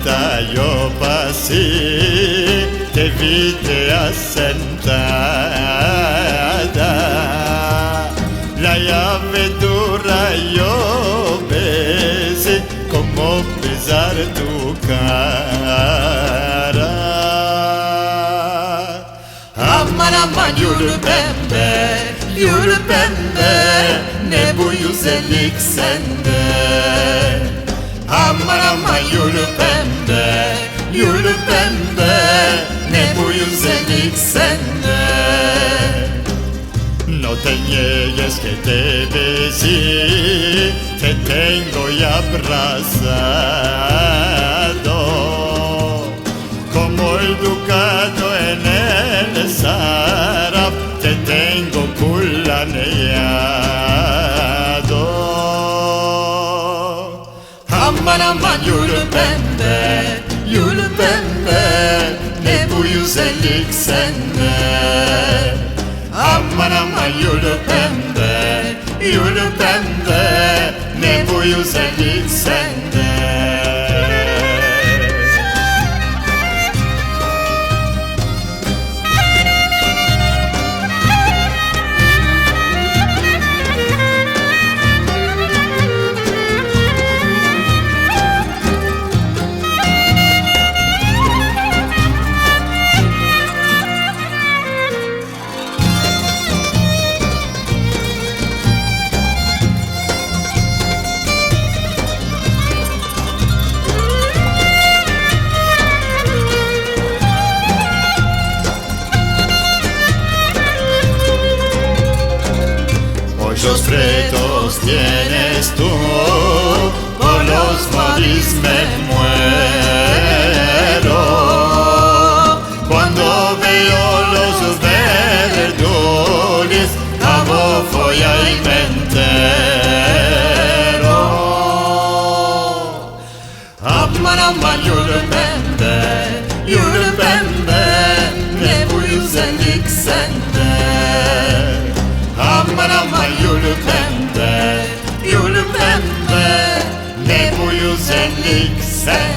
taglio passi che vite assentata la aventura io besi como pesar tu cara aman aman yürü pembe ne bu güzellik sende aman aman yürü pembe ne bu güzellik sende no te niegues que te besí te tengo ya abrazado como el ducado en el Sarab te tengo kulaneado aman aman yürü pembe ne bu güzellik sende aman aman yürü pembe ne bu güzellik sende Muchos retos tienes tú, con los maris me muero. Cuando veo los verdules, abofo y ahí me entero. Aman aman yürü pembe, ne bu güzellik sende. Aman aman yürü pembe ne bu güzellik sen